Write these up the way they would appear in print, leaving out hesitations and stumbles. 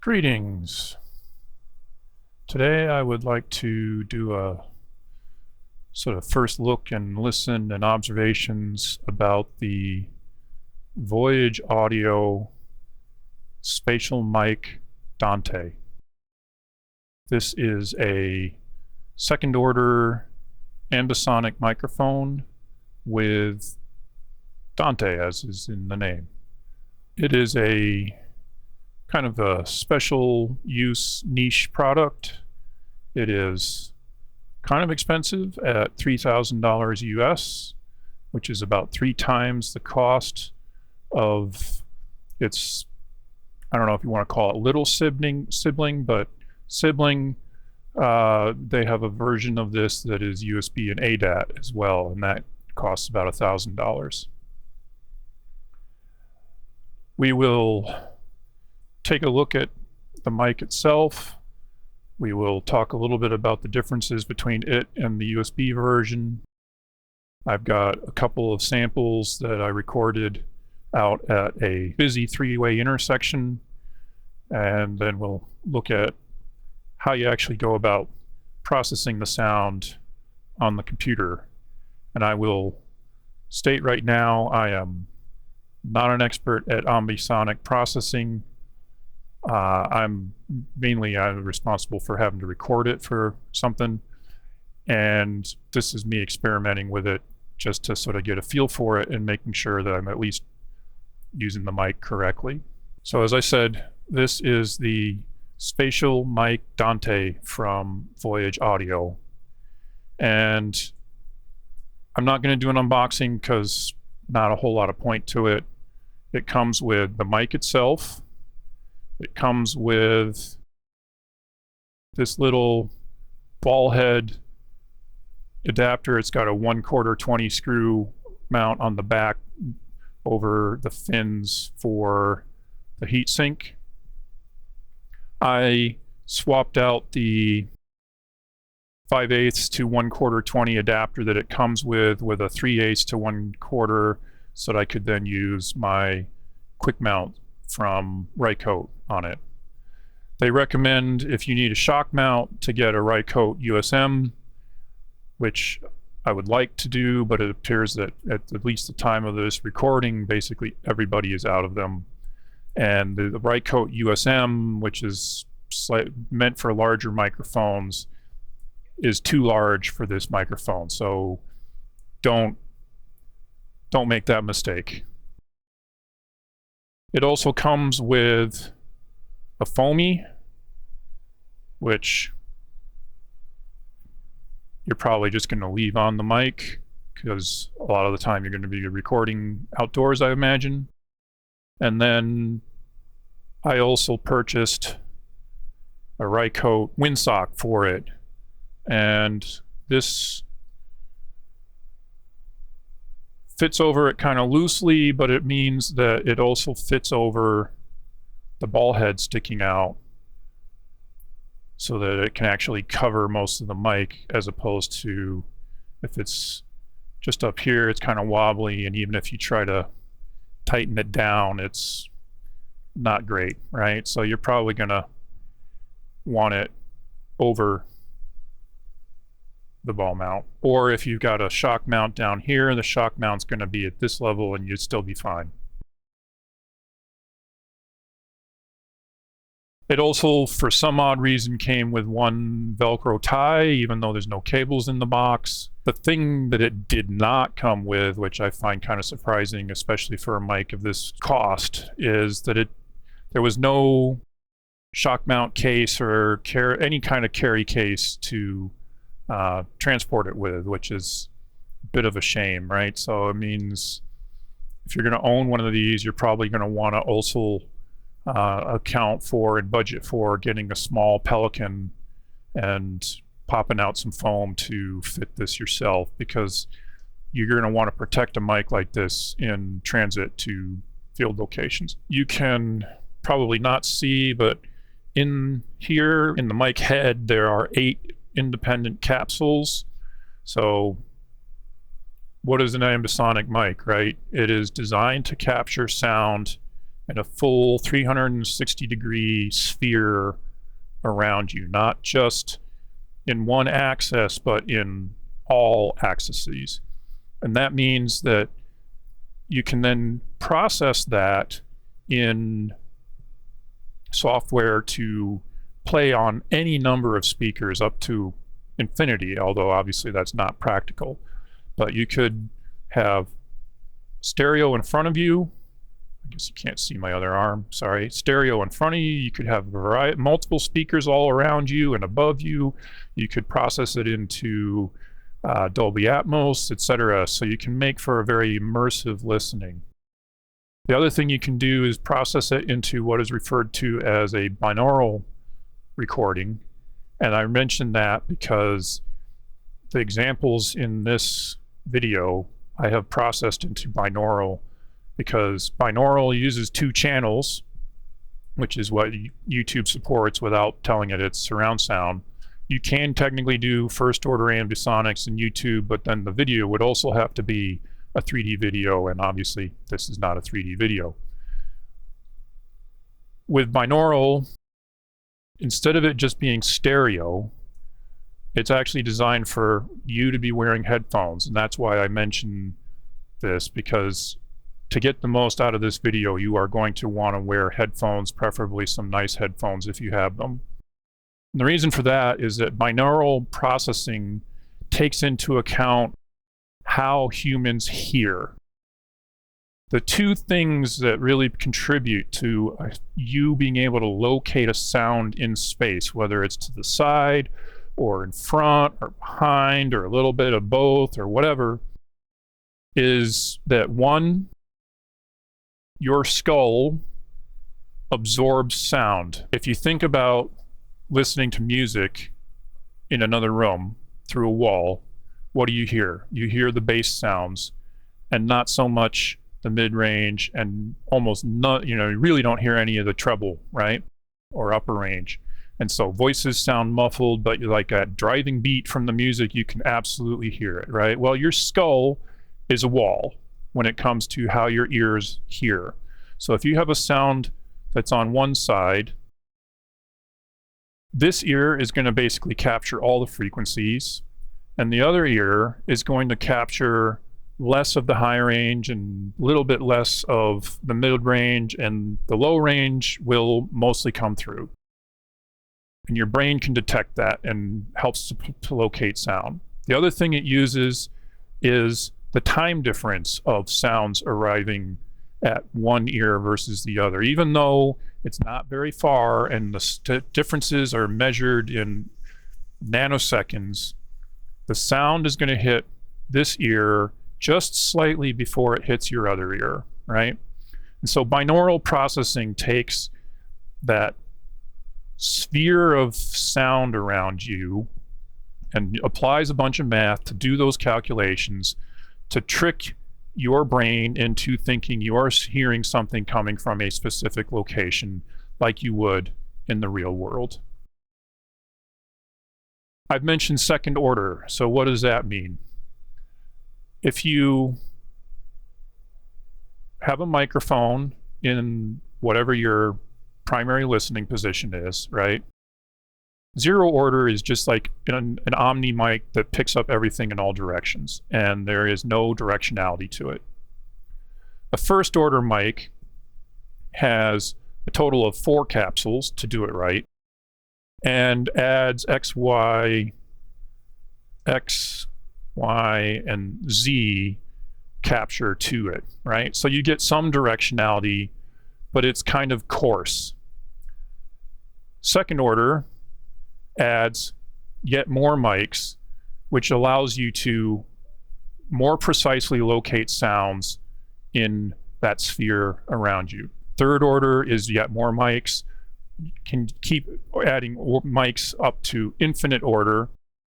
Greetings. Today I would like to do a sort of first look and listen and observations about the Voyage Audio Spatial Mic Dante. This is a second order ambisonic microphone with Dante, as is in the name. It is a kind of a special use niche product. It is kind of expensive at $3,000 US, which is about 3 times the cost of its, I don't know if you want to call it little sibling, but sibling. They have a version of this that is USB and ADAT as well, and that costs about $1,000. We will take a look at the mic itself. We will talk a little bit about the differences between it and the USB version. I've got a couple of samples that I recorded out at a busy 3-way intersection, and then we'll look at how you actually go about processing the sound on the computer. And I will state right now, I am not an expert at ambisonic processing. I'm mainly responsible for having to record it for something, and this is me experimenting with it just to sort of get a feel for it and making sure that I'm at least using the mic correctly. So as I said, this is the Spatial Mic Dante from Voyage Audio, and I'm not going to do an unboxing because not a whole lot of point to it. It comes with the mic itself. It comes with this little ball head adapter. It's got a 1/4 20 screw mount on the back over the fins for the heatsink. I swapped out the 5/8 to 1/4 20 adapter that it comes with a 3/8 to 1/4, so that I could then use my quick mount from Rycote on it. They recommend, if you need a shock mount, to get a Rycote USM, which I would like to do, but it appears that at least the time of this recording, basically everybody is out of them. And the Rycote USM, which is meant for larger microphones, is too large for this microphone. So don't make that mistake. It also comes with a foamy, which you're probably just going to leave on the mic because a lot of the time you're going to be recording outdoors, I imagine. And then I also purchased a Rycote windsock for it, and this fits over it kind of loosely, but it means that it also fits over the ball head sticking out so that it can actually cover most of the mic, as opposed to if it's just up here, it's kind of wobbly, and even if you try to tighten it down, it's not great, right? So you're probably gonna want it over the ball mount, or if you've got a shock mount down here, the shock mount's going to be at this level and you'd still be fine. It also, for some odd reason, came with one Velcro tie, even though there's no cables in the box. The thing that it did not come with, which I find kind of surprising, especially for a mic of this cost, is that there was no shock mount case or any kind of carry case to transport it with, which is a bit of a shame, right? So it means if you're going to own one of these, you're probably going to want to also account for and budget for getting a small Pelican and popping out some foam to fit this yourself, because you're going to want to protect a mic like this in transit to field locations. You can probably not see, but in here in the mic head there are 8 independent capsules. So what is an ambisonic mic, right? It is designed to capture sound and a full 360-degree sphere around you, not just in one axis, but in all axes. And that means that you can then process that in software to play on any number of speakers up to infinity, although obviously that's not practical. But you could have stereo in front of you. I guess you can't see my other arm, sorry. Stereo in front of you. You could have multiple speakers all around you and above you. You could process it into Dolby Atmos, etc. So you can make for a very immersive listening. The other thing you can do is process it into what is referred to as a binaural recording. And I mentioned that because the examples in this video I have processed into binaural, because binaural uses 2 channels, which is what YouTube supports without telling it it's surround sound. You can technically do first order ambisonics in YouTube, but then the video would also have to be a 3D video, and obviously this is not a 3D video. With binaural, instead of it just being stereo, it's actually designed for you to be wearing headphones, and that's why I mention this, because to get the most out of this video, you are going to want to wear headphones, preferably some nice headphones if you have them. And the reason for that is that binaural processing takes into account how humans hear. The 2 things that really contribute to you being able to locate a sound in space, whether it's to the side or in front or behind or a little bit of both or whatever, is that 1, your skull absorbs sound. If you think about listening to music in another room through a wall, what do you hear? You hear the bass sounds and not so much the mid-range, and almost not, you really don't hear any of the treble, right? Or upper range. And so voices sound muffled, but you're like that driving beat from the music, you can absolutely hear it, right? Well, your skull is a wall when it comes to how your ears hear. So if you have a sound that's on one side, this ear is going to basically capture all the frequencies, and the other ear is going to capture less of the high range and a little bit less of the mid range, and the low range will mostly come through. And your brain can detect that and helps to locate sound. The other thing it uses is the time difference of sounds arriving at one ear versus the other. Even though it's not very far and the differences are measured in nanoseconds, the sound is going to hit this ear just slightly before it hits your other ear, right? And so binaural processing takes that sphere of sound around you and applies a bunch of math to do those calculations to trick your brain into thinking you are hearing something coming from a specific location like you would in the real world. I've mentioned second order, so what does that mean? If you have a microphone in whatever your primary listening position is, right? Zero order is just like an omni mic that picks up everything in all directions, and there is no directionality to it. A first order mic has a total of 4 capsules to do it right, and adds X, Y, and Z capture to it, right? So you get some directionality, but it's kind of coarse. Second order adds yet more mics, which allows you to more precisely locate sounds in that sphere around you. Third order is yet more mics. You can keep adding mics up to infinite order.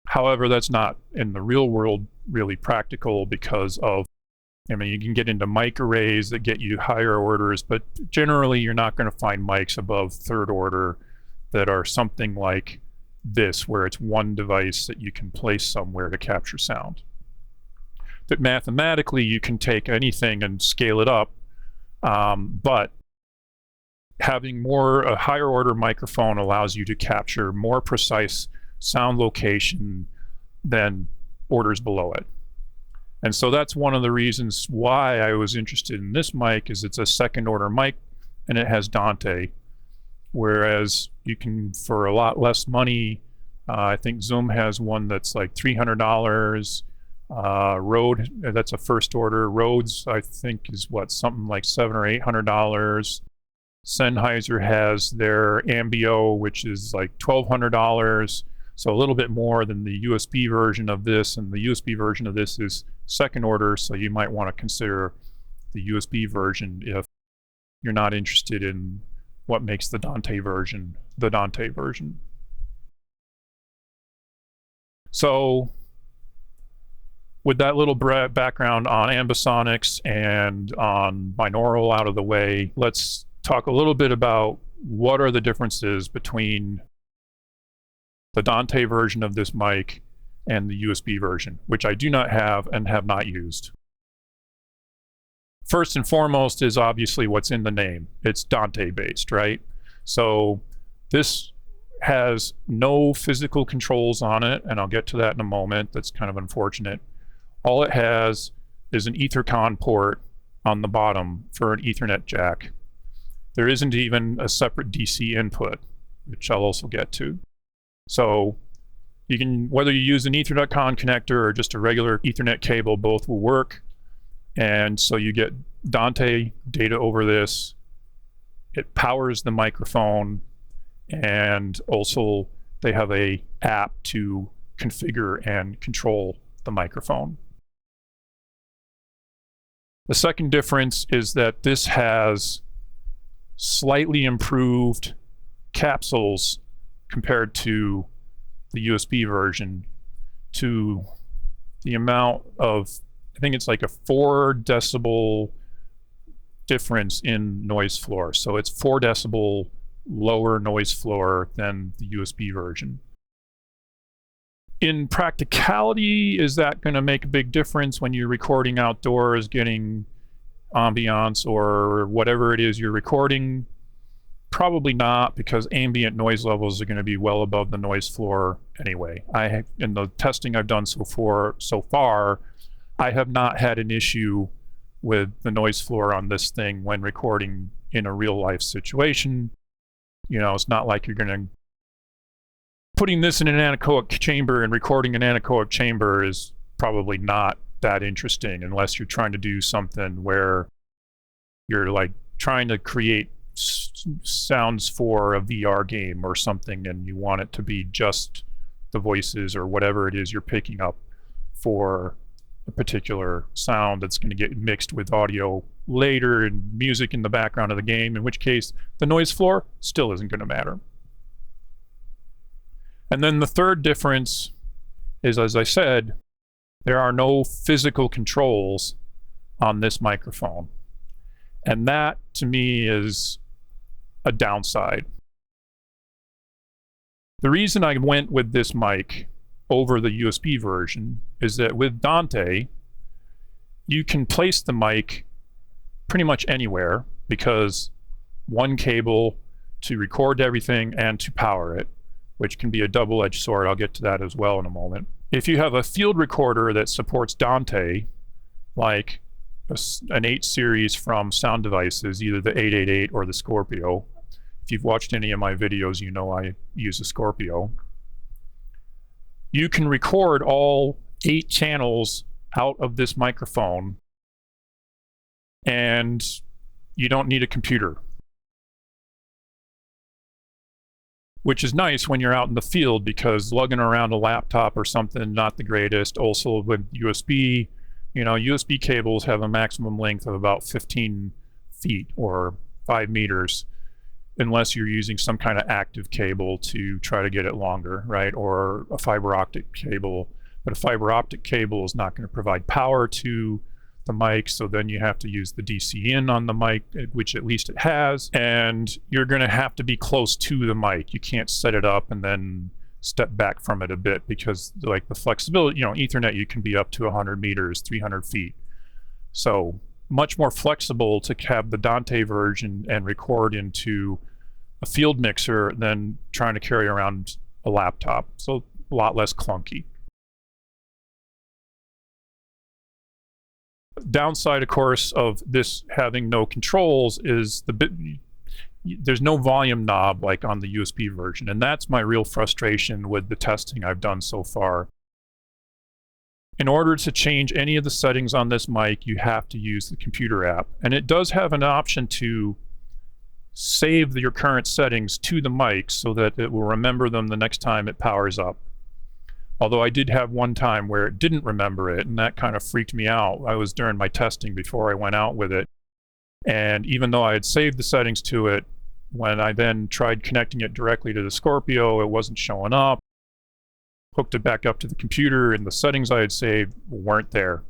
However, that's not in the real world really practical because of, I mean, you can get into mic arrays that get you higher orders, but generally you're not going to find mics above third order that are something like this, where it's one device that you can place somewhere to capture sound. That mathematically you can take anything and scale it up, but having a higher order microphone allows you to capture more precise sound location than orders below it. And so that's one of the reasons why I was interested in this mic, is it's a second order mic and it has Dante. Whereas you can, for a lot less money, I think Zoom has one that's like $300. Rode, that's a first order. Rhodes, I think, is what, something like $700 or $800. Sennheiser has their Ambio, which is like $1,200. So a little bit more than the USB version of this, and the USB version of this is second order, so you might want to consider the USB version if you're not interested in what makes the Dante version the Dante version. So with that little background on ambisonics and on binaural out of the way, let's talk a little bit about what are the differences between the Dante version of this mic and the USB version, which I do not have and have not used. First and foremost is obviously what's in the name. It's Dante based, right? So this has no physical controls on it, and I'll get to that in a moment. That's kind of unfortunate. All it has is an Ethercon port on the bottom for an Ethernet jack. There isn't even a separate DC input, which I'll also get to. So you can, whether you use an Ethercon connector or just a regular Ethernet cable, both will work. And so you get Dante data over this. It powers the microphone, and also they have an app to configure and control the microphone. The second difference is that this has slightly improved capsules compared to the USB version, to the amount of, I think it's like a 4 decibel difference in noise floor. So it's 4 decibel lower noise floor than the USB version. In practicality, is that going to make a big difference when you're recording outdoors, getting ambiance or whatever it is you're recording? Probably not, because ambient noise levels are going to be well above the noise floor anyway. In the testing I've done so far, I have not had an issue with the noise floor on this thing when recording in a real life situation. You know, it's not like you're going to, putting this in an anechoic chamber and recording an anechoic chamber is probably not that interesting unless you're trying to do something where you're like trying to create sounds for a VR game or something, and you want it to be just the voices or whatever it is you're picking up for a particular sound that's going to get mixed with audio later and music in the background of the game, in which case the noise floor still isn't going to matter. And then the third difference is, as I said, there are no physical controls on this microphone. And that, to me, is a downside. The reason I went with this mic over the USB version is that with Dante, you can place the mic pretty much anywhere, because one cable to record everything and to power it, which can be a double-edged sword. I'll get to that as well in a moment. If you have a field recorder that supports Dante, like an 8 series from Sound Devices, either the 888 or the Scorpio. If you've watched any of my videos, you know I use a Scorpio. You can record all 8 channels out of this microphone, and you don't need a computer. Which is nice when you're out in the field, because lugging around a laptop or something, not the greatest. Also with USB, you know, USB cables have a maximum length of about 15 feet or 5 meters, unless you're using some kind of active cable to try to get it longer, right? Or a fiber optic cable. But a fiber optic cable is not going to provide power to the mic, so then you have to use the DC in on the mic, which at least it has, and you're going to have to be close to the mic. You can't set it up and then step back from it a bit, because like the flexibility, you know, Ethernet, you can be up to 100 meters, 300 feet. So much more flexible to have the Dante version and record into a field mixer than trying to carry around a laptop. So a lot less clunky. Downside, of course, of this having no controls is there's no volume knob like on the USB version, and that's my real frustration with the testing I've done so far. In order to change any of the settings on this mic, you have to use the computer app, and it does have an option to save your current settings to the mic so that it will remember them the next time it powers up. Although I did have one time where it didn't remember it, and that kind of freaked me out. I was during my testing before I went out with it. And even though I had saved the settings to it, when I then tried connecting it directly to the Scorpio, it wasn't showing up. Hooked it back up to the computer, and the settings I had saved weren't there.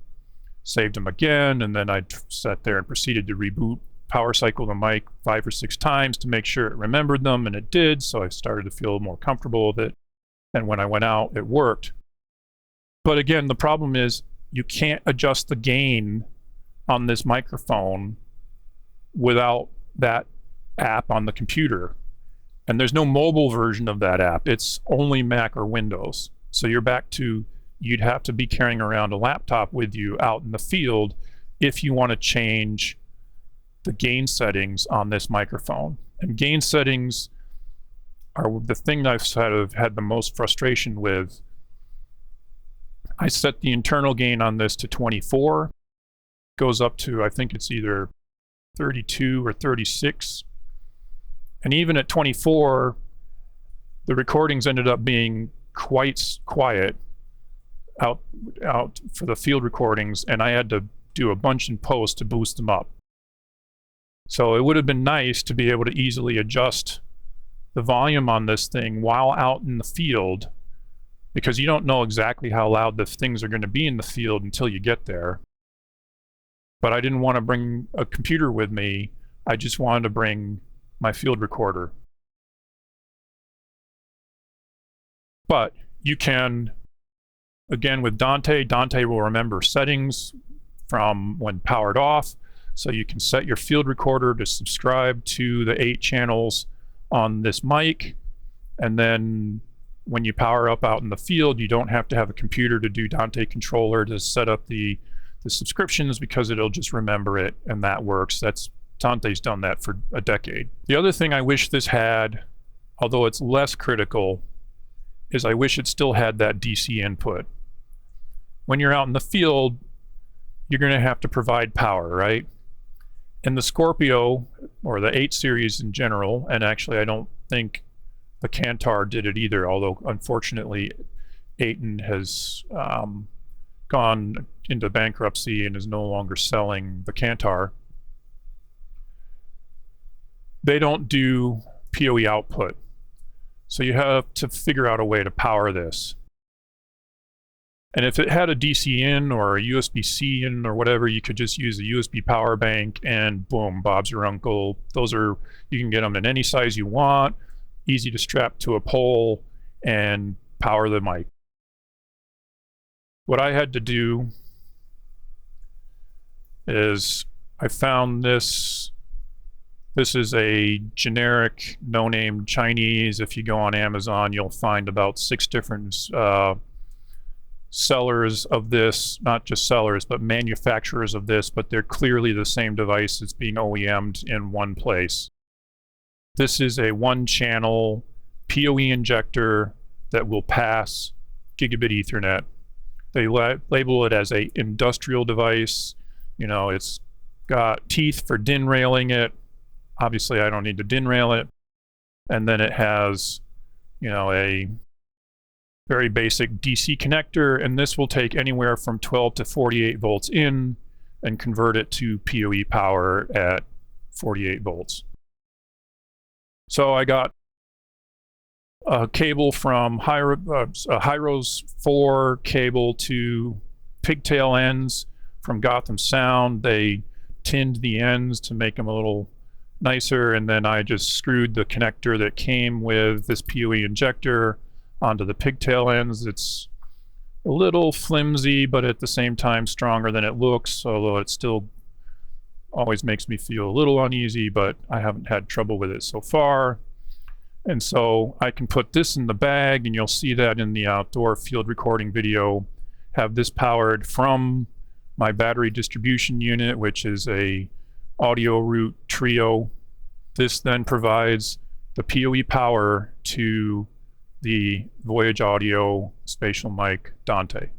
Saved them again, and then I sat there and proceeded to reboot, power cycle the mic 5 or 6 times to make sure it remembered them, and it did, so I started to feel more comfortable with it. And when I went out, it worked. But again, the problem is you can't adjust the gain on this microphone without that app on the computer. And there's no mobile version of that app. It's only Mac or Windows. So you're back to, you'd have to be carrying around a laptop with you out in the field if you want to change the gain settings on this microphone. And gain settings are the thing I've sort of had the most frustration with. I set the internal gain on this to 24. Goes up to, I think it's either 32 or 36. And even at 24, the recordings ended up being quite quiet out for the field recordings, and I had to do a bunch in post to boost them up. So it would have been nice to be able to easily adjust the volume on this thing while out in the field, because you don't know exactly how loud the things are going to be in the field until you get there. But I didn't want to bring a computer with me. I just wanted to bring my field recorder. But you can, again with Dante will remember settings from when powered off, so you can set your field recorder to subscribe to the 8 channels on this mic, and then when you power up out in the field, you don't have to have a computer to do Dante controller to set up the subscriptions, because it'll just remember it, and that works. Dante's done that for a decade. The other thing I wish this had, although it's less critical, is I wish it still had that DC input. When you're out in the field, you're going to have to provide power, right? In the Scorpio, or the 8 series in general, and actually I don't think the Kantar did it either, although unfortunately Aiton has gone into bankruptcy and is no longer selling the Kantar. They don't do PoE output. So you have to figure out a way to power this. And if it had a DC in or a USB-C in or whatever, you could just use a USB power bank and boom, Bob's your uncle. Those are, you can get them in any size you want, easy to strap to a pole and power the mic. What I had to do is I found this. This is a generic, no-name Chinese. If you go on Amazon, you'll find about 6 different sellers of this, not just sellers, but manufacturers of this, but they're clearly the same device that's being OEM'd in one place. This is a 1-channel PoE injector that will pass gigabit Ethernet. They label it as a industrial device. You know, it's got teeth for DIN railing it. Obviously, I don't need to DIN rail it. And then it has, you know, a very basic DC connector, and this will take anywhere from 12 to 48 volts in and convert it to PoE power at 48 volts. So I got a cable from Hyros 4 cable to pigtail ends from Gotham Sound. They tinned the ends to make them a little nicer, and then I just screwed the connector that came with this PoE injector onto the pigtail ends. It's a little flimsy, but at the same time stronger than it looks, although it's still always makes me feel a little uneasy, but I haven't had trouble with it so far. And so I can put this in the bag, and you'll see that in the outdoor field recording video, have this powered from my battery distribution unit, which is a audio root trio. This then provides the PoE power to the Voyage Audio Spatial Mic Dante.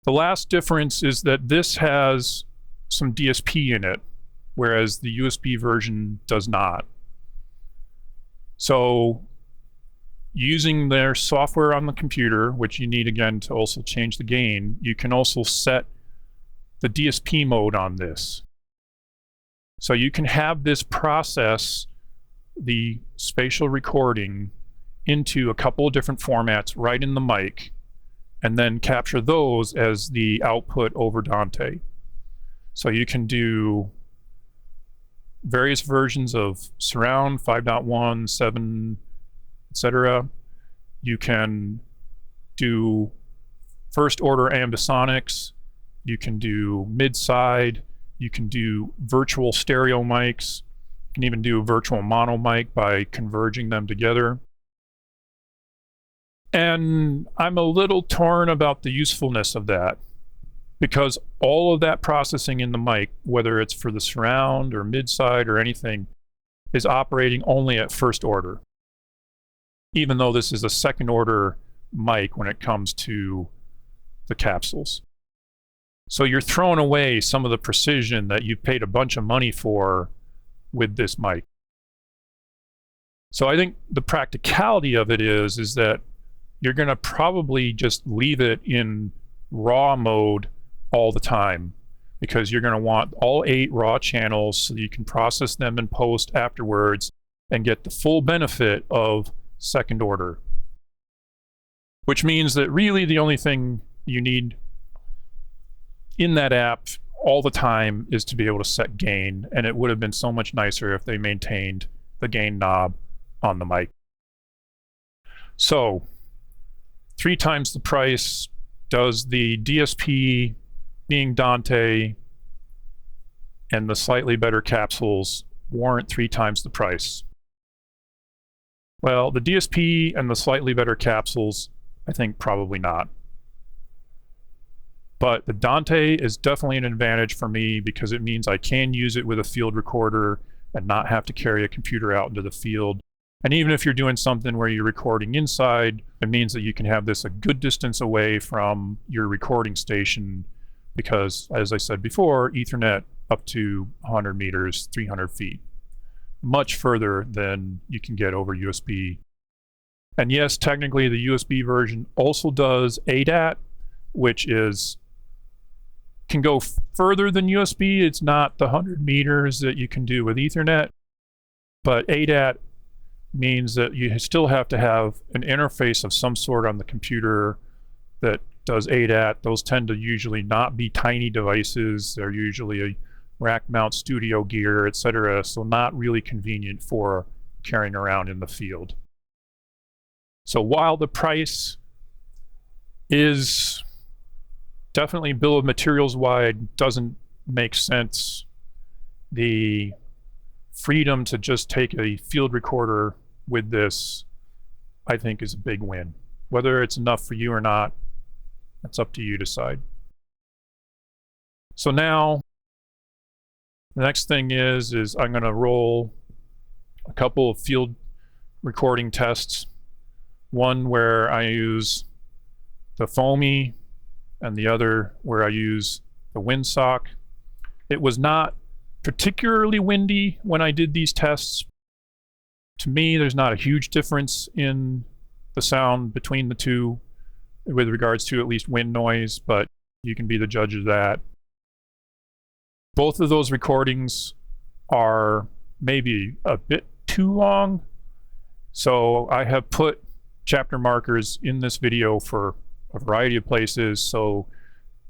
The last difference is that this has some DSP in it, whereas the USB version does not. So using their software on the computer, which you need again to also change the gain, you can also set the DSP mode on this. So you can have this process the spatial recording into a couple of different formats right in the mic, and then capture those as the output over Dante. So you can do various versions of surround, 5.1, 7, etc. You can do first order ambisonics. You can do mid-side. You can do virtual stereo mics. You can even do a virtual mono mic by converging them together. And I'm a little torn about the usefulness of that, because all of that processing in the mic, whether it's for the surround or mid-side or anything, is operating only at first order, even though this is a second order mic when it comes to the capsules. So you're throwing away some of the precision that you've paid a bunch of money for with this mic. So I think the practicality of it is that you're going to probably just leave it in raw mode all the time, because you're going to want all 8 raw channels so you can process them in post afterwards and get the full benefit of second order. Which means that really the only thing you need in that app all the time is to be able to set gain, and it would have been so much nicer if they maintained the gain knob on the mic. So 3 times the price. Does the DSP being Dante and the slightly better capsules warrant 3 times the price? Well, the DSP and the slightly better capsules, I think probably not. But the Dante is definitely an advantage for me, because it means I can use it with a field recorder and not have to carry a computer out into the field. And even if you're doing something where you're recording inside, it means that you can have this a good distance away from your recording station, because, as I said before, Ethernet up to 100 meters, 300 feet. Much further than you can get over USB. And yes, technically the USB version also does ADAT, which can go further than USB. It's not the 100 meters that you can do with Ethernet, but ADAT means that you still have to have an interface of some sort on the computer that does ADAT. Those tend to usually not be tiny devices. They're usually a rack mount studio gear, etc. So not really convenient for carrying around in the field. So while the price is definitely bill of materials wide, doesn't make sense, the freedom to just take a field recorder with this, I think, is a big win. Whether it's enough for you or not, that's up to you to decide. So now, the next thing is I'm going to roll a couple of field recording tests. One where I use the foamy, and the other where I use the windsock. It was not particularly windy when I did these tests. To me, there's not a huge difference in the sound between the two with regards to at least wind noise, but you can be the judge of that. Both of those recordings are maybe a bit too long, so I have put chapter markers in this video for a variety of places. So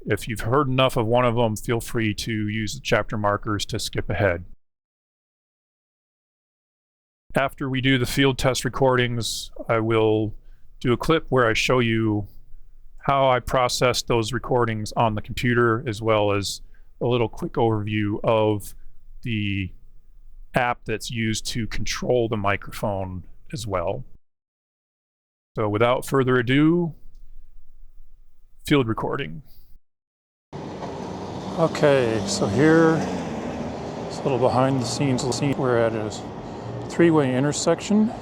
if you've heard enough of one of them, feel free to use the chapter markers to skip ahead. After we do the field test recordings, I will do a clip where I show you how I processed those recordings on the computer, as well as a little quick overview of the app that's used to control the microphone as well. So without further ado, field recording. Okay, so here, it's a little behind the scenes. We're at a three-way intersection.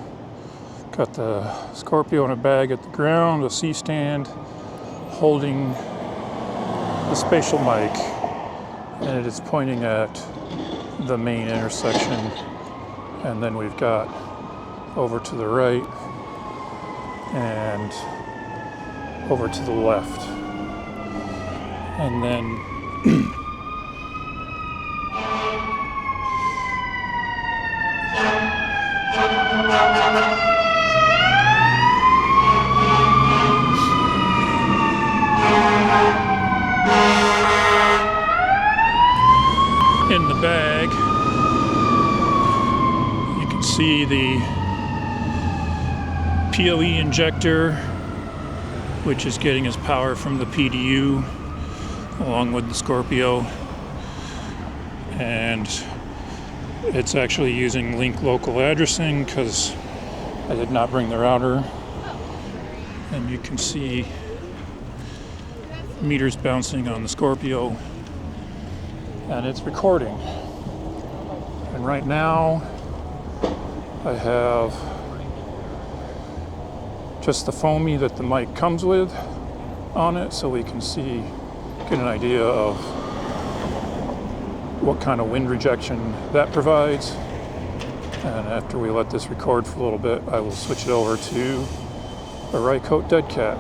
Got the Scorpio in a bag at the ground, a C-stand holding the spatial mic, and it is pointing at the main intersection. And then we've got over to the right and over to the left. And then in the bag, you can see the PoE injector, which is getting its power from the PDU along with the Scorpio, and it's actually using link local addressing because I did not bring the router. And you can see meters bouncing on the Scorpio, and it's recording. And right now I have just the foamy that the mic comes with on it, so we can see, get an idea of what kind of wind rejection that provides. And after we let this record for a little bit, I will switch it over to a Rycote Dead Cat.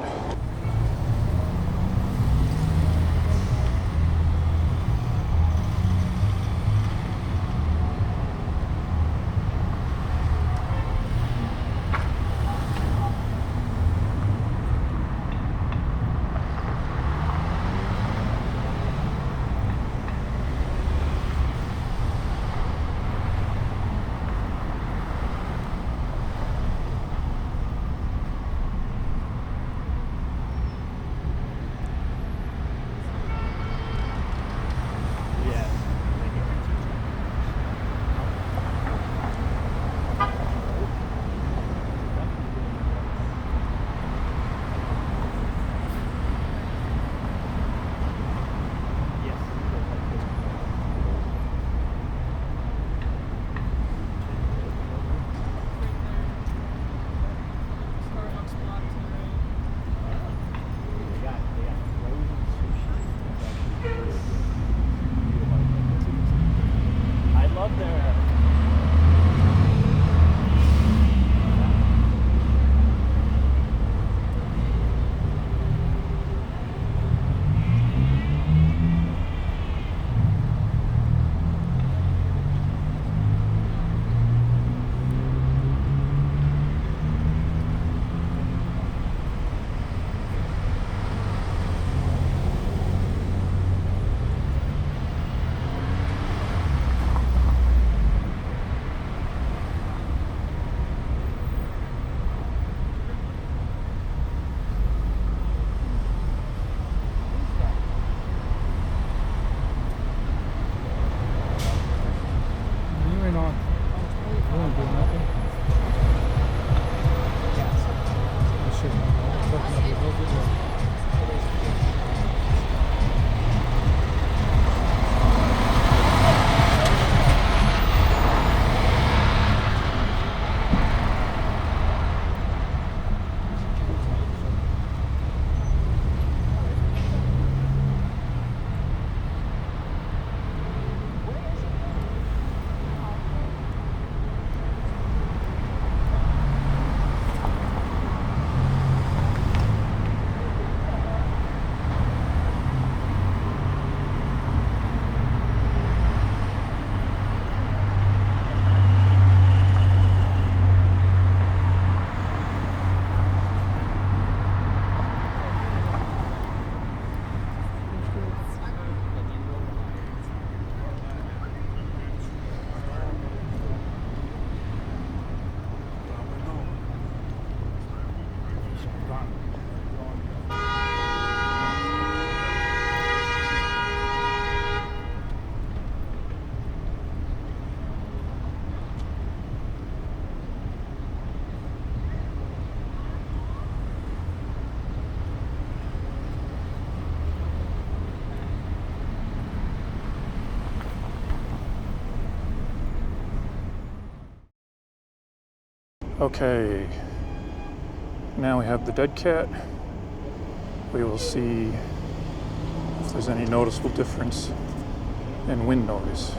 Okay, now we have the dead cat. We will see if there's any noticeable difference in wind noise.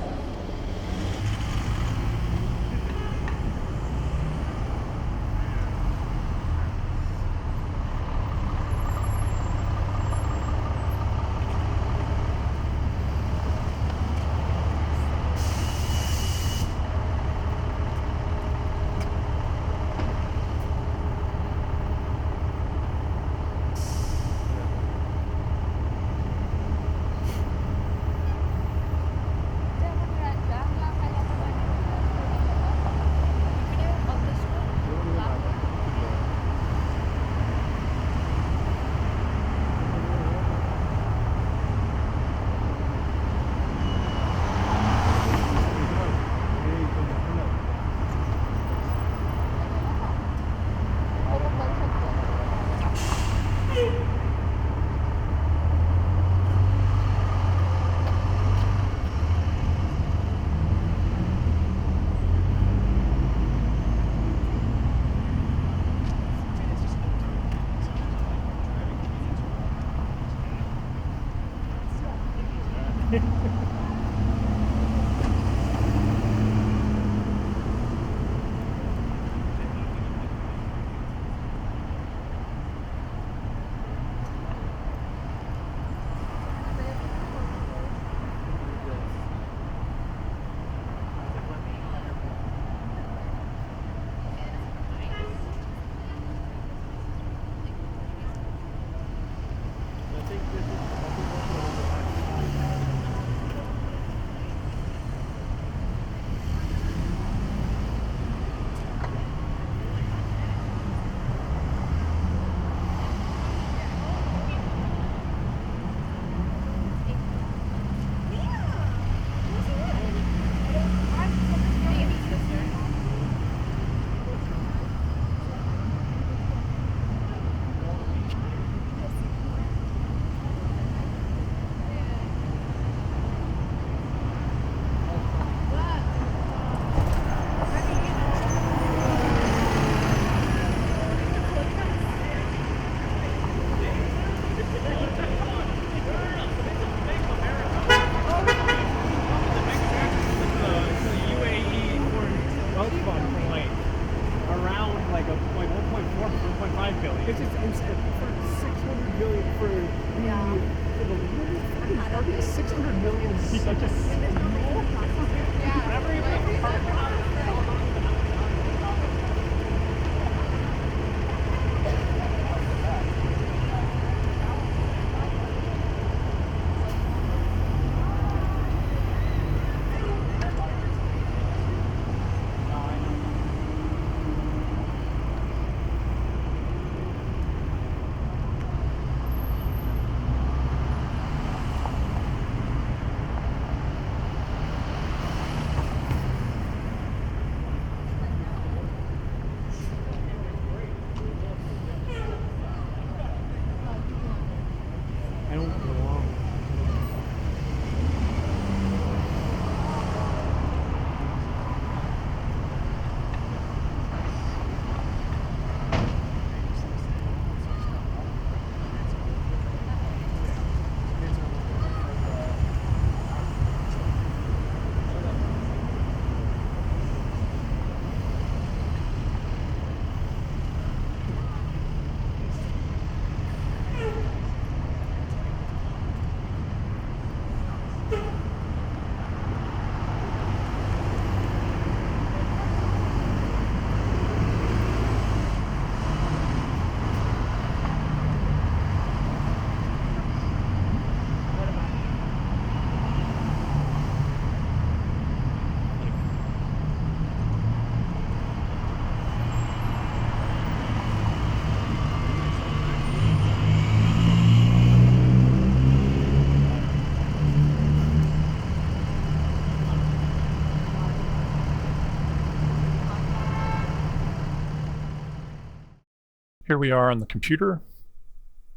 Here we are on the computer.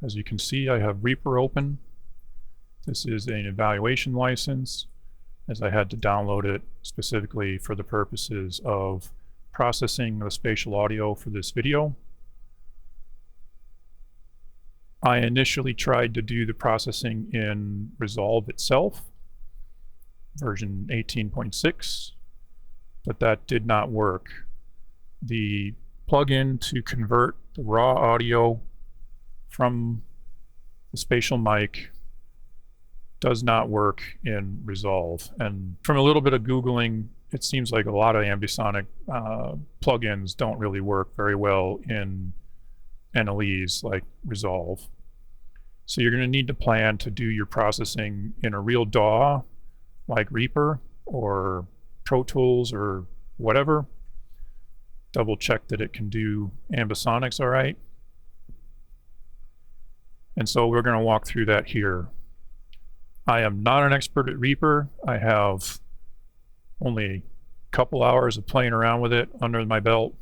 As you can see, I have Reaper open. This is an evaluation license, as I had to download it specifically for the purposes of processing the spatial audio for this video. I initially tried to do the processing in Resolve itself, version 18.6, but that did not work. The plugin to convert the raw audio from the spatial mic does not work in Resolve. And from a little bit of Googling, it seems like a lot of Ambisonic plugins don't really work very well in NLEs like Resolve. So you're going to need to plan to do your processing in a real DAW like Reaper or Pro Tools or whatever. Double check that it can do Ambisonics all right. And so we're going to walk through that here. I am not an expert at Reaper. I have only a couple hours of playing around with it under my belt.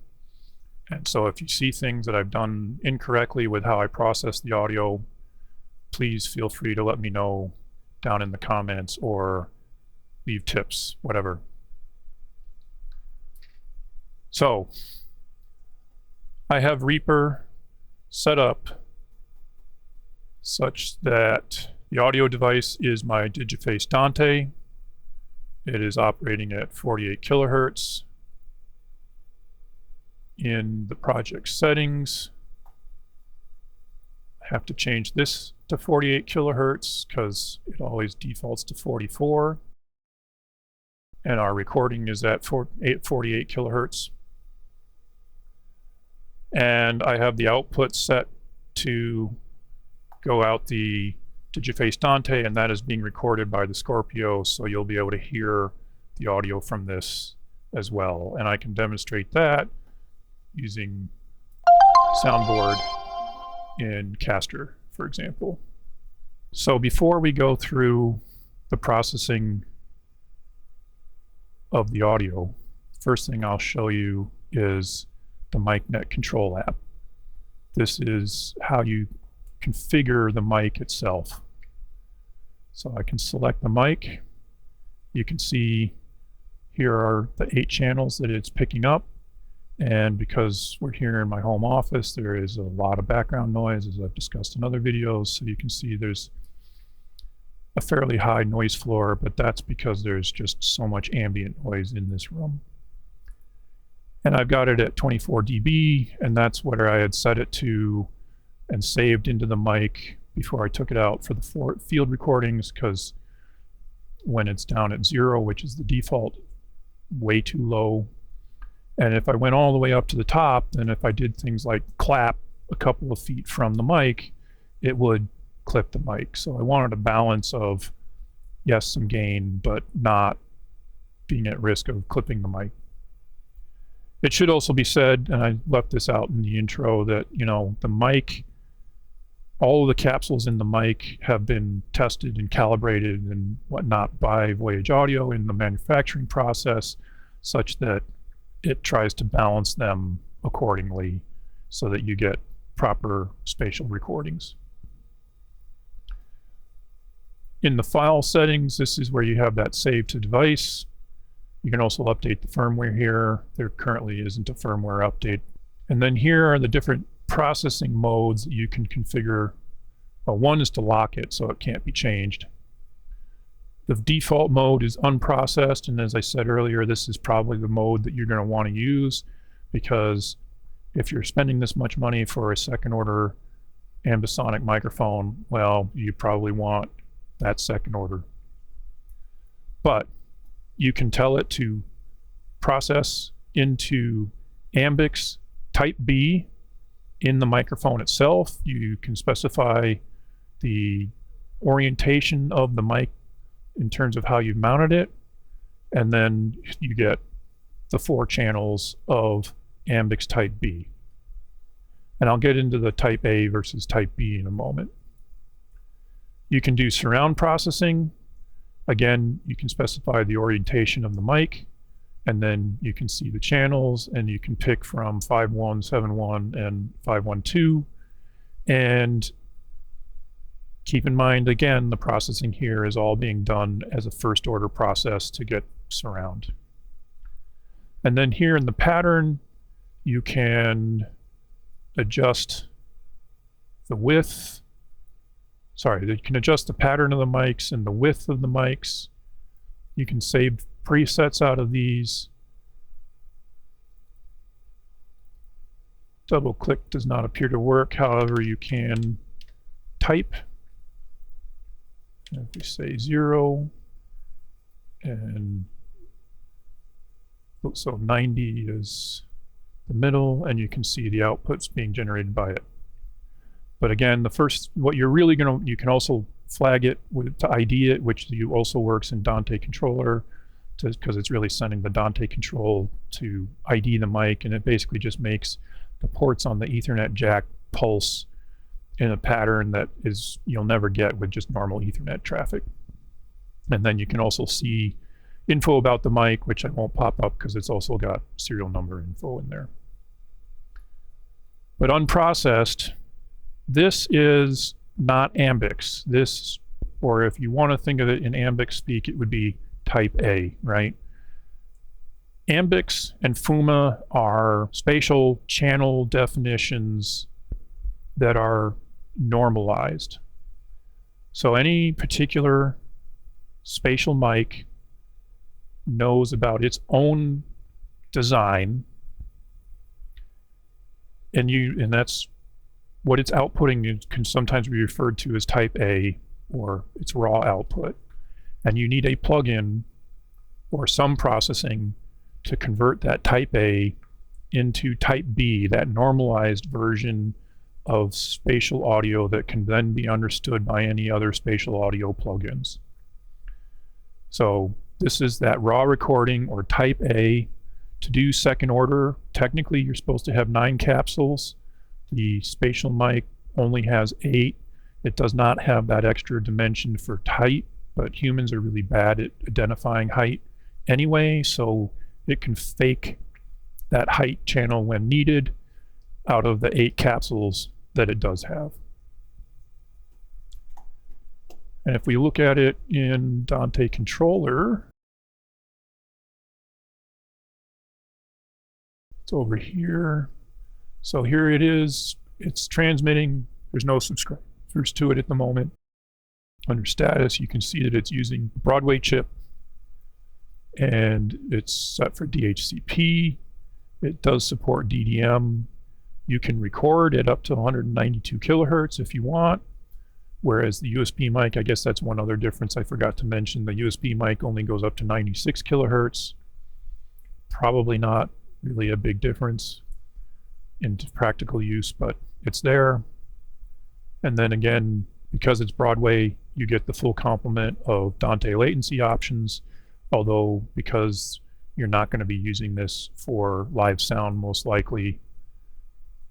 And so if you see things that I've done incorrectly with how I process the audio, please feel free to let me know down in the comments or leave tips, whatever. So I have Reaper set up such that the audio device is my DigiFace Dante. It is operating at 48 kilohertz. In the project settings, I have to change this to 48 kilohertz because it always defaults to 44. And our recording is at 48 kilohertz. And I have the output set to go out the DigiFace Dante, and that is being recorded by the Scorpio, so you'll be able to hear the audio from this as well. And I can demonstrate that using soundboard in Caster, for example. So before we go through the processing of the audio, first thing I'll show you is the MicNet Control app. This is how you configure the mic itself. So I can select the mic. You can see here are the 8 channels that it's picking up. And because we're here in my home office, there is a lot of background noise, as I've discussed in other videos. So you can see there's a fairly high noise floor, but that's because there's just so much ambient noise in this room. And I've got it at 24 dB, and that's where I had set it to and saved into the mic before I took it out for the field recordings, because when it's down at 0, which is the default, way too low. And if I went all the way up to the top, then if I did things like clap a couple of feet from the mic, it would clip the mic. So I wanted a balance of, yes, some gain, but not being at risk of clipping the mic. It should also be said, and I left this out in the intro, that, you know, the mic, all of the capsules in the mic have been tested and calibrated and whatnot by Voyage Audio in the manufacturing process, such that it tries to balance them accordingly so that you get proper spatial recordings. In the file settings, this is where you have that save to device. You can also update the firmware here. There currently isn't a firmware update. And then here are the different processing modes that you can configure. Well, one is to lock it so it can't be changed. The default mode is unprocessed, and as I said earlier, this is probably the mode that you're going to want to use, because if you're spending this much money for a second order ambisonic microphone, well, you probably want that second order. But you can tell it to process into AmbiX Type B in the microphone itself. You can specify the orientation of the mic in terms of how you've mounted it, and then you get the 4 channels of AmbiX Type B. And I'll get into the Type A versus Type B in a moment. You can do surround processing. Again, you can specify the orientation of the mic, and then you can see the channels, and you can pick from 5.1, 7.1, and 5.1.2. And keep in mind, again, the processing here is all being done as a first order process to get surround. And then here in the pattern, you can adjust the width. Sorry, you can adjust the pattern of the mics and the width of the mics. You can save presets out of these. Double click does not appear to work. However, you can type. If we say 0, and so 90 is the middle, and you can see the outputs being generated by it. But again, what you're really you can also flag it to ID it, which also works in Dante controller, because it's really sending the Dante control to ID the mic, and it basically just makes the ports on the Ethernet jack pulse in a pattern that you'll never get with just normal Ethernet traffic. And then you can also see info about the mic, which I won't pop up because it's also got serial number info in there. But unprocessed, this is not AmbiX. This, or if you want to think of it in AmbiX speak, it would be Type A, right? AmbiX and FUMA are spatial channel definitions that are normalized. So any particular spatial mic knows about its own design, and that's what it's outputting can sometimes be referred to as Type A, or its raw output. And you need a plugin or some processing to convert that Type A into Type B, that normalized version of spatial audio that can then be understood by any other spatial audio plugins. So this is that raw recording, or Type A. To do second order, technically you're supposed to have 9 capsules. The spatial mic only has 8. It does not have that extra dimension for height, but humans are really bad at identifying height anyway, so it can fake that height channel when needed out of the 8 capsules that it does have. And if we look at it in Dante controller, it's over here. So here it is. It's transmitting. There's no subscribers to it at the moment. Under status, you can see that it's using Broadway chip, and it's set for DHCP. It does support DDM. You can record at up to 192 kilohertz if you want, whereas the USB mic, I guess that's one other difference I forgot to mention. The USB mic only goes up to 96 kilohertz. Probably not really a big difference in practical use, but it's there. And then again, because it's Broadway, you get the full complement of Dante latency options, although because you're not going to be using this for live sound most likely,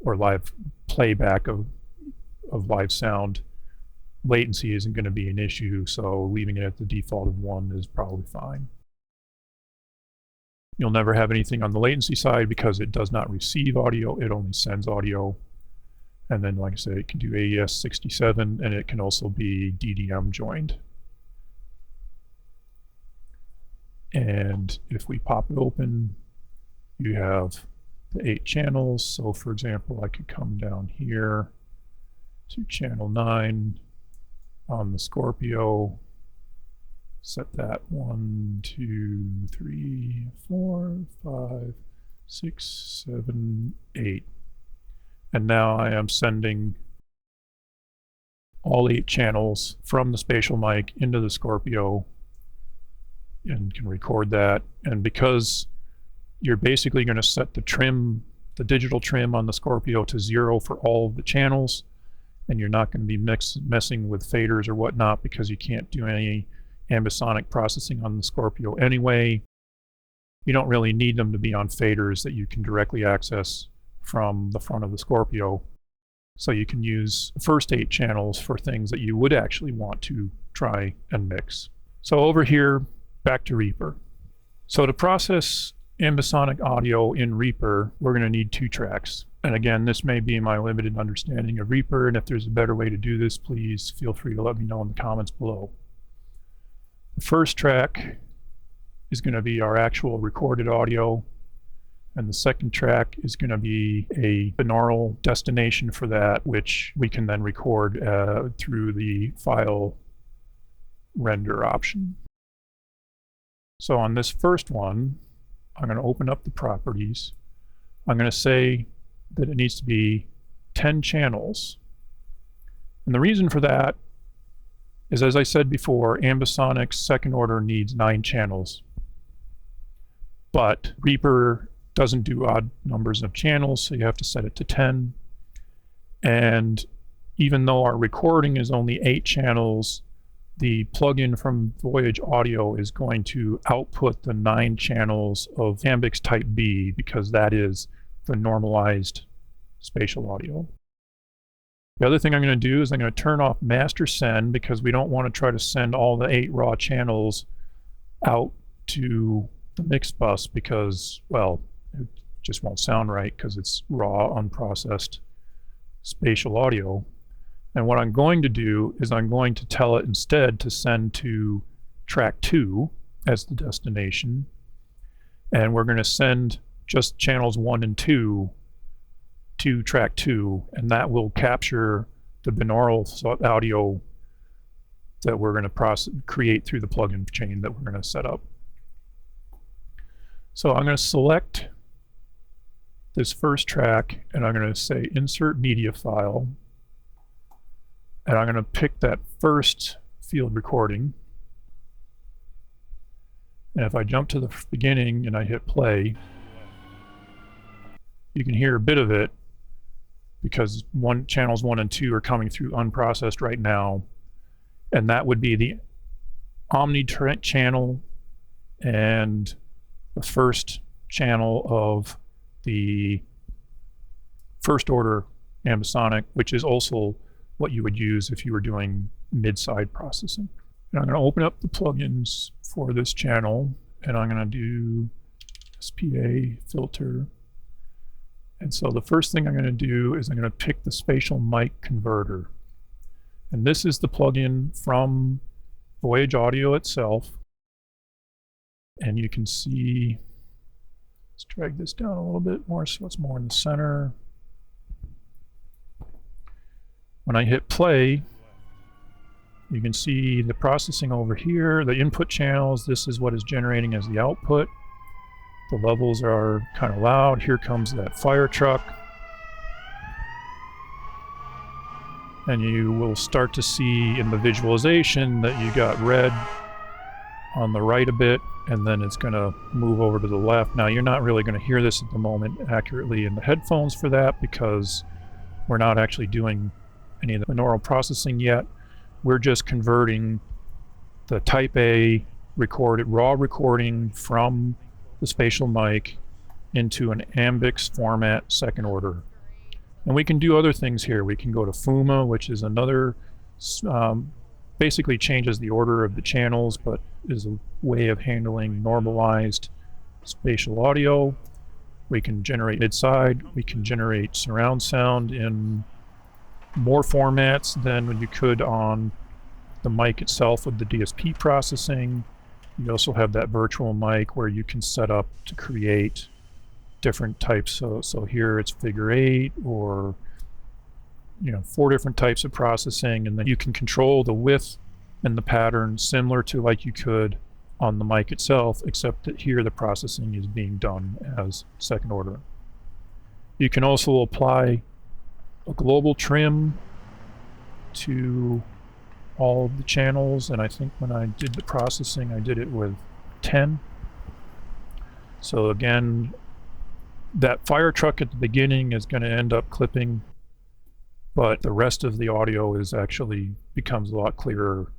or live playback of live sound, latency isn't going to be an issue, so leaving it at the default of 1 is probably fine. You'll never have anything on the latency side because it does not receive audio, it only sends audio. And then, like I said, it can do AES 67, and it can also be DDM joined. And if we pop it open, you have the 8 channels. So for example, I could come down here to channel 9 on the Scorpio, set that 1, 2, 3, 4, 5, 6, 7, 8. And now I am sending all 8 channels from the spatial mic into the Scorpio and can record that. And because you're basically going to set the trim, the digital trim on the Scorpio to 0 for all of the channels, and you're not going to be messing with faders or whatnot because you can't do any ambisonic processing on the Scorpio anyway. You don't really need them to be on faders that you can directly access from the front of the Scorpio. So you can use the first 8 channels for things that you would actually want to try and mix. So over here, back to Reaper. So to process ambisonic audio in Reaper, we're going to need 2 tracks. And again, this may be my limited understanding of Reaper, and if there's a better way to do this, please feel free to let me know in the comments below. The first track is going to be our actual recorded audio, And the second track is going to be a binaural destination for that, which we can then record through the file render option. So on this first one, I'm going to open up the properties. I'm going to say that it needs to be 10 channels. And the reason for that is, as I said before, Ambisonic's second order needs 9 channels. But Reaper doesn't do odd numbers of channels, so you have to set it to 10. And even though our recording is only 8 channels, the plugin from Voyage Audio is going to output the 9 channels of AmbiX Type B, because that is the normalized spatial audio. The other thing I'm going to do is I'm going to turn off master send, because we don't want to try to send all the 8 raw channels out to the mix bus, because, well, it just won't sound right because it's raw, unprocessed spatial audio. And what I'm going to do is I'm going to tell it instead to send to track 2 as the destination. And we're going to send just channels 1 and 2 to track 2, and that will capture the binaural audio that we're going to create through the plugin chain that we're going to set up. So I'm going to select this first track, and I'm going to say insert media file, and I'm going to pick that first field recording. And if I jump to the beginning and I hit play, you can hear a bit of it, because channels 1 and 2 are coming through unprocessed right now. And that would be the Omni channel and the first channel of the first order Ambisonic, which is also what you would use if you were doing mid-side processing. And I'm going to open up the plugins for this channel, and I'm going to do SPA filter. And so the first thing I'm going to do is I'm going to pick the Spatial Mic Converter. And this is the plugin from Voyage Audio itself. And you can see, let's drag this down a little bit more so it's more in the center. When I hit play, you can see the processing over here, the input channels. This is what is generating as the output. The levels are kind of loud. Here comes that fire truck. And you will start to see in the visualization that you got red on the right a bit, and then it's going to move over to the left. Now, you're not really going to hear this at the moment accurately in the headphones for that, because we're not actually doing any of the binaural processing yet. We're just converting the Type A raw recording from the spatial mic into an AmbiX format second order. And we can do other things here. We can go to FUMA, which is another, basically changes the order of the channels, but is a way of handling normalized spatial audio. We can generate mid-side. We can generate surround sound in more formats than you could on the mic itself with the DSP processing. You also have that virtual mic where you can set up to create different types. So here it's figure 8, or 4 different types of processing, and then you can control the width and the pattern similar to like you could on the mic itself, except that here the processing is being done as second order. You can also apply a global trim to all of the channels, and I think when I did the processing I did it with 10. So again, that fire truck at the beginning is going to end up clipping, but the rest of the audio is actually becomes a lot clearer.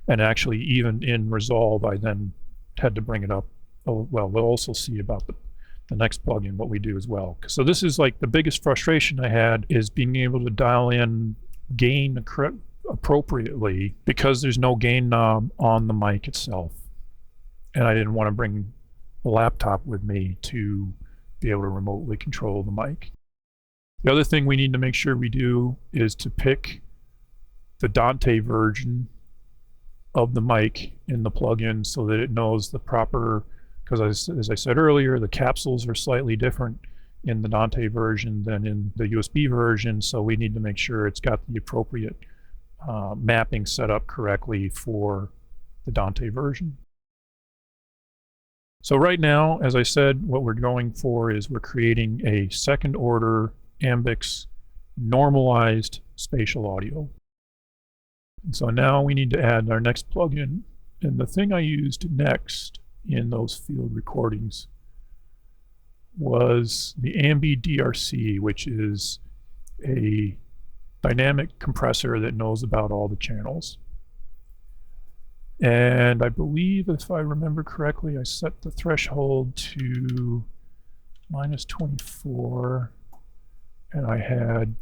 And actually, even in Resolve, I then had to bring it up. Oh, well, we'll also see about the next plugin what we do as well. So this is like the biggest frustration I had, is being able to dial in gain appropriately, because there's no gain knob on the mic itself. And I didn't want to bring a laptop with me to be able to remotely control the mic. The other thing we need to make sure we do is to pick the Dante version of the mic in the plugin so that it knows the proper because as I said earlier, the capsules are slightly different in the Dante version than in the USB version, so we need to make sure it's got the appropriate mapping set up correctly for the Dante version. So right now, as I said, what we're going for is we're creating a second order AmbiX normalized spatial audio. And so now we need to add our next plugin. And the thing I used next in those field recordings was the AmbiDRC, which is a dynamic compressor that knows about all the channels. And I believe, if I remember correctly, I set the threshold to -24, and I had,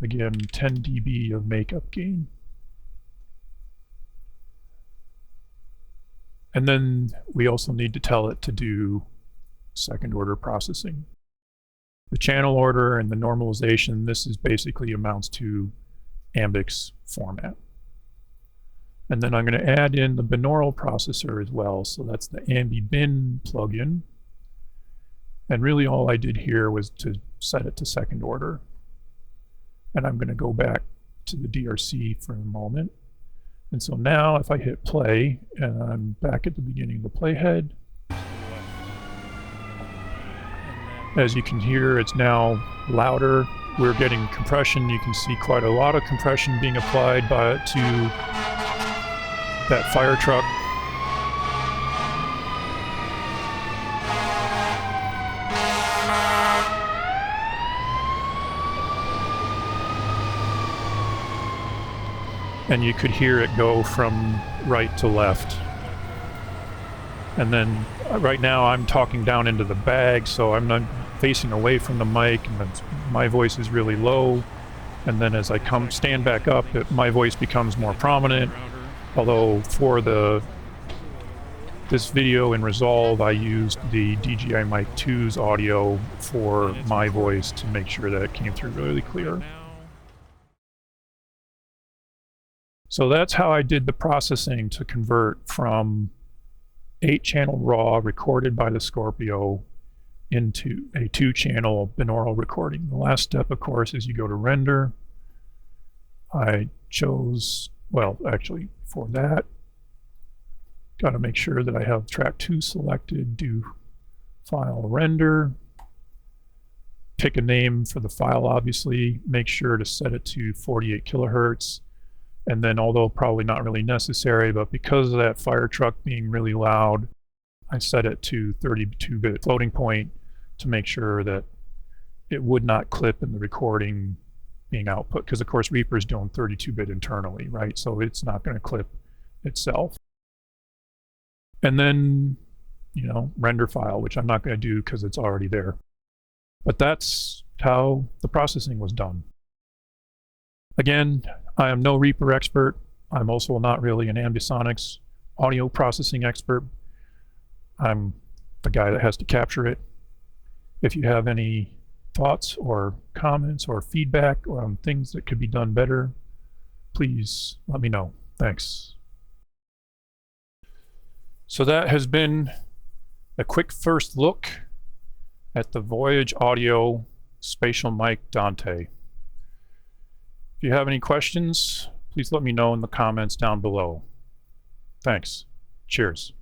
again, 10 dB of makeup gain. And then we also need to tell it to do second order processing. The channel order and the normalization, this is basically amounts to AmbiX format. And then I'm going to add in the binaural processor as well. So that's the AmbiBin plugin. And really all I did here was to set it to second order. And I'm going to go back to the DRC for a moment. And so now if I hit play, and I'm back at the beginning of the playhead, as you can hear, it's now louder. We're getting compression. You can see quite a lot of compression being applied to that fire truck. And you could hear it go from right to left. And then right now I'm talking down into the bag, so I'm not facing away from the mic, and my voice is really low. And then as I stand back up, my voice becomes more prominent. Although for this video in Resolve, I used the DJI Mic 2's audio for my voice to make sure that it came through really clear. So that's how I did the processing to convert from 8-channel raw recorded by the Scorpio into a 2-channel binaural recording. The last step, of course, is you go to render. I chose, well, actually, for that, got to make sure that I have track 2 selected, do file render, pick a name for the file, obviously, make sure to set it to 48 kilohertz. And then, although probably not really necessary, but because of that fire truck being really loud, I set it to 32-bit floating point to make sure that it would not clip in the recording being output, because of course Reaper's doing 32-bit internally, right? So it's not going to clip itself. And then, you know, render file, which I'm not going to do because it's already there. But that's how the processing was done. Again, I am no Reaper expert. I'm also not really an Ambisonics audio processing expert. I'm the guy that has to capture it. If you have any thoughts or comments or feedback on things that could be done better, please let me know. Thanks. So that has been a quick first look at the Voyage Audio Spatial Mic Dante. If you have any questions, please let me know in the comments down below. Thanks. Cheers.